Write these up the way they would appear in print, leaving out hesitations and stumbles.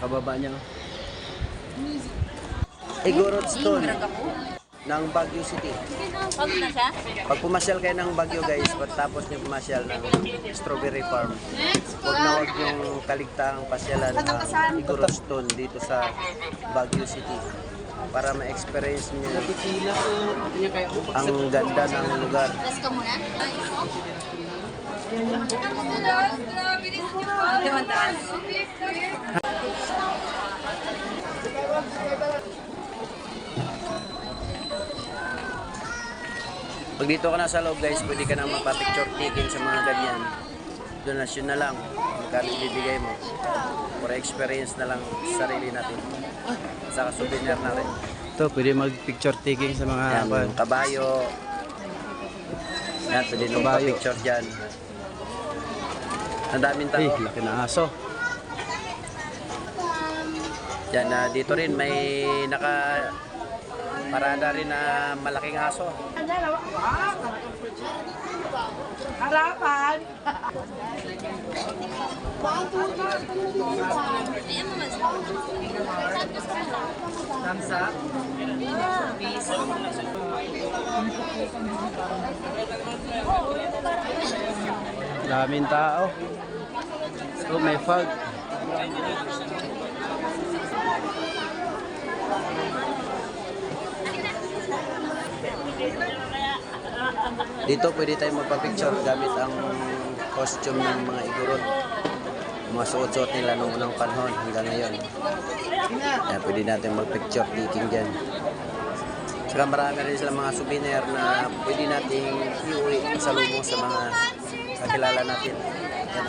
Kababa niya. Igorot Stone ng Baguio City. Pagod na siya? Pag pumasyal kayo ng Baguio guys, pagtapos niyo pumasyal ng Strawberry Farm, huwag na huwag yung kaligtaang pasyalan ng Igorot Stone dito sa Baguio City para ma-experience niyo ang ganda ng lugar. Last ka muna? Pag dito ka na sa loob guys, pwede ka na magpa-picture taking sa mga ganyan. Donasyon na lang, magkano ibibigay mo. For experience na lang sa sarili natin. Saka souvenir na rin. Ito, pwede mag-picture taking sa mga Yan, kabayo. Yan, pwede nung pa-picture dyan. Ang daming tao. laki na aso. Yan, dito rin may parada rin na malaking aso. Harapan! Daming tao. So, may fog. Dito pwede tayo magpa-picture gamit ang costume ng mga Igorot. Mga suot-suot nila noong unang panahon hanggang ngayon. Kaya pwede natin mag-picture taking dyan. Saka marami rin sila mga souvenir na pwede nating iuwi sa lubong sa mga kakilala natin. Yan.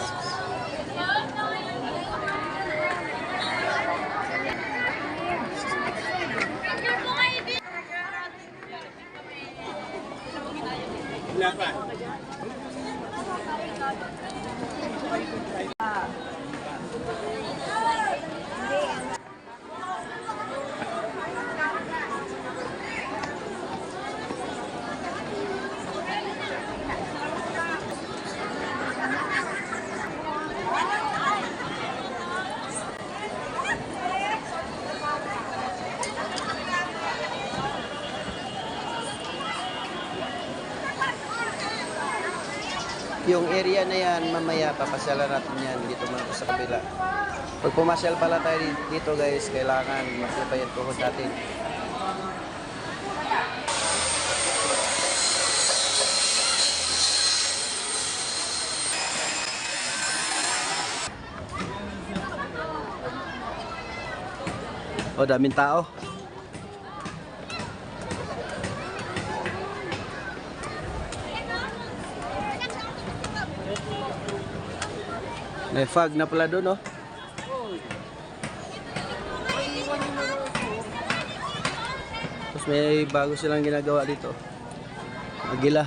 Yung area na yan, mamaya papasyalan natin yan dito muna sa kabila. Pag pumasyal pala tayo dito guys, kailangan matibay ang tuhod natin. Oh, daming tao. May fog na pala doon, oh. Tapos may bago silang ginagawa dito. Agila.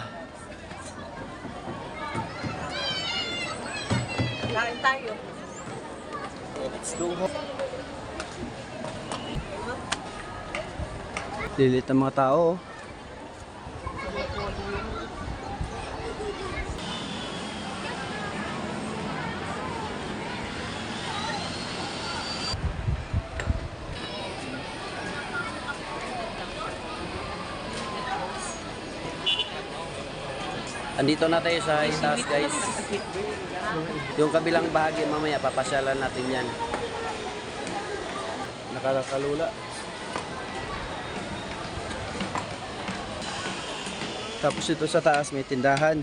Kain tayo. Lilit ang mga tao, oh. Andito na tayo sa itaas guys. Yung kabilang bahagi mamaya papasyalan natin yan. Nakakalula. Tapos ito sa taas may tindahan.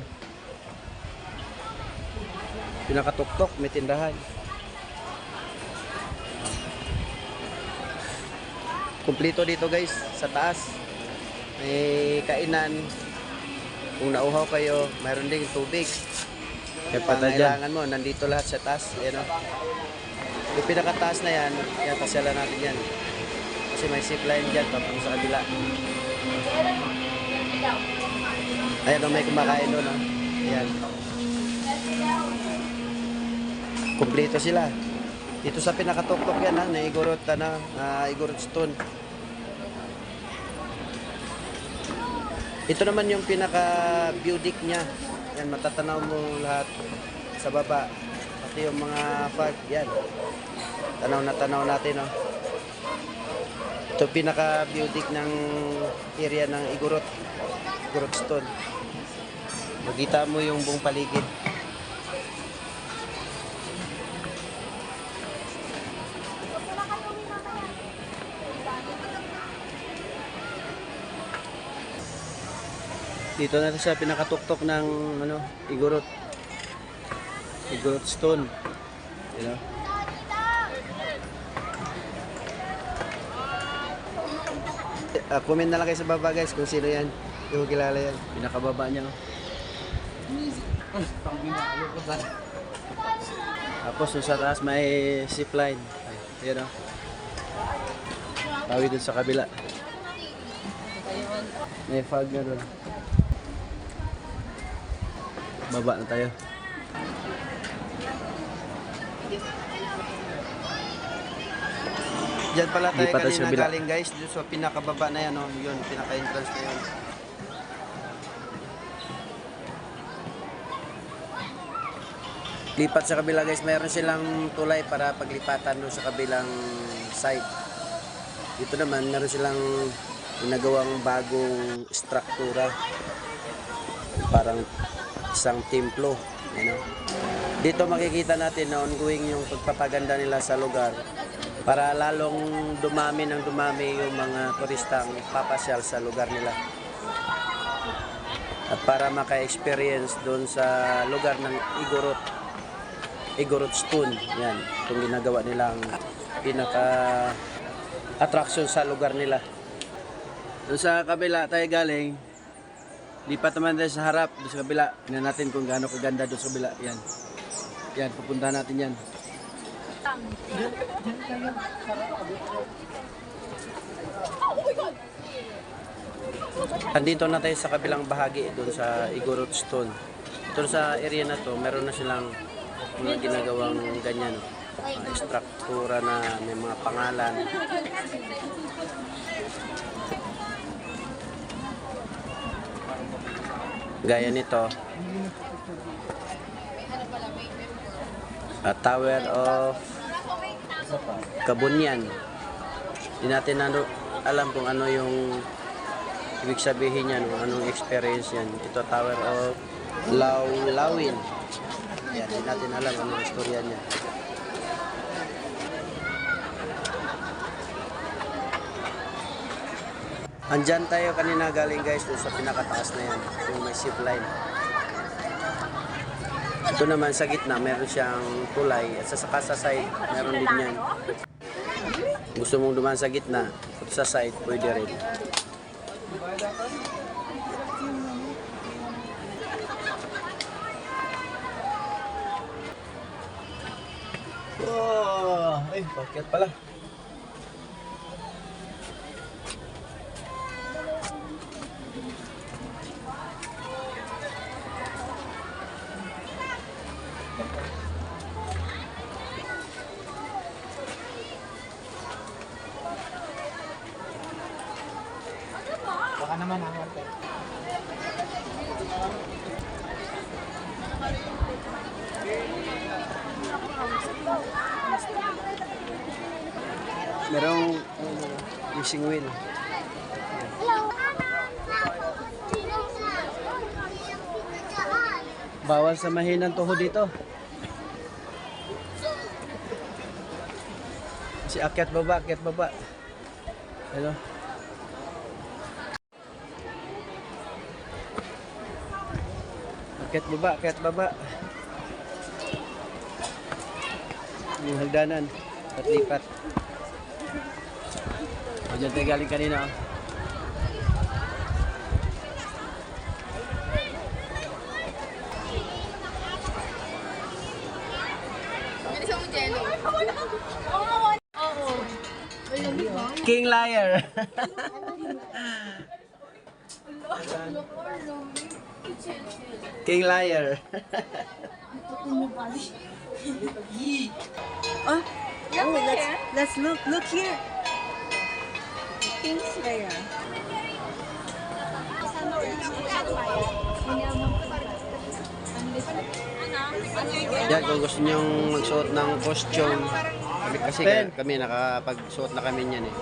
Pinakatuktok may tindahan. Kumpleto dito guys sa taas. May kainan. Kung nauhaw kayo, mayroon ding tubig. Kaya Kung pata dyan. kailangan mo, nandito lahat sa taas. Ayan, oh. Yung pinakataas na yan, yan pasyalan natin yan. Kasi may zipline dyan, tapos sa kabila. Ayan, oh, may kumakain doon. Oh. Ayan. Kumpleto sila. Dito sa pinakatuktok yan, ha, na Igorot Stone. Ito naman yung pinaka-view deck niya. Yan, matatanaw mo lahat sa baba. Pati yung mga fog, yan. Tanaw na tanaw natin, no? Ito pinaka-beauty ng area ng Igorot. Igorot Stone. Makita mo yung buong paligid. Dito na sa pinakatuktok ng ano, Igorot. Igorot Stone. You know? Comment na lang kayo sa baba guys kung sino yan. Hindi ko kilala yan. Pinakababa niya. Tapos yung sa taas may zipline. Ayan o. Tawi dun sa kabila. May fog na dun. Baba na tayo. Diyan pala tayo Di pa tayo sa kanina kabila. galing guys. Doon sa pinakababa na yan. Oh. Yun, pinaka-entrance na yun. Lipat sa kabila guys. Mayroon silang tulay para paglipatan doon sa kabilang side. Dito naman, meron silang ginagawang bagong struktura. Parang isang templo. You know? Dito makikita natin na ongoing yung pagpapaganda nila sa lugar para lalong dumami ng dumami yung mga turistang papasyal sa lugar nila. At para maka-experience doon sa lugar ng Igorot Stone. Yan, itong ginagawa nilang pinaka-attraction sa lugar nila. Doon sa kabila tayo galing, lipat naman tayo sa harap, doon sa kabila. Tingnan natin kung gaano kaganda doon sa kabila. Yan. Yan, pupunta natin yan. Andito na tayo sa kabilang bahagi doon sa Igorot Stone. Doon sa area na to, meron na silang mga ginagawang ganyan. Mga struktura na may mga pangalan. Gaya nito. Tower of Kabunyan. Hindi natin alam kung ano yung ibig sabihin yan, kung anong experience yan. Ito Tower of Lawin. Yan, hindi natin alam anong istorya niya. Andyan tayo kanina galing guys doon sa pinakataas na yan, yung may zip line. Ito naman sa gitna, meron siyang tulay at sa side, meron din yan. Gusto mong dumaan sa gitna, sa side, pwede rin. Oh, ay, bakit pala? Baka naman ang ate. Merong fishing wheel. Bawal sa mahinang tuhod dito. Si akyat baba, akyat baba. Hello. Akyat baba, akyat baba. Yung hagdanan at lipat. O dyan tayo galing kanina. Oh. King Liar. King Liar. Oh, let's look. Look here. King Slayer. Yan, kung gusto nyong magsuot ng costume, Kasi kami nakapagsuot na kami niyan eh.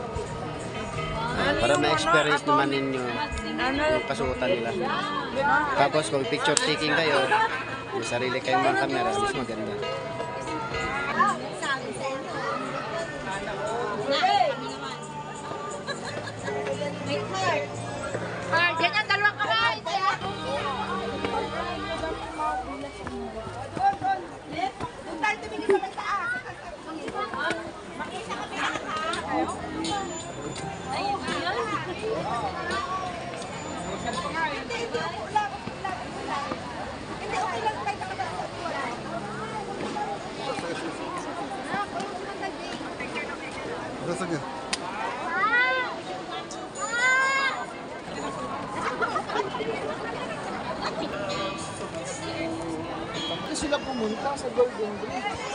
Para ma-experience naman ninyo yung kasuotan nila. Tapos kung picture taking kayo, may sarili kayong mga camera, mas maganda. Ganyan, dalawang kamay. Sila pumunta sa Golden Bridge.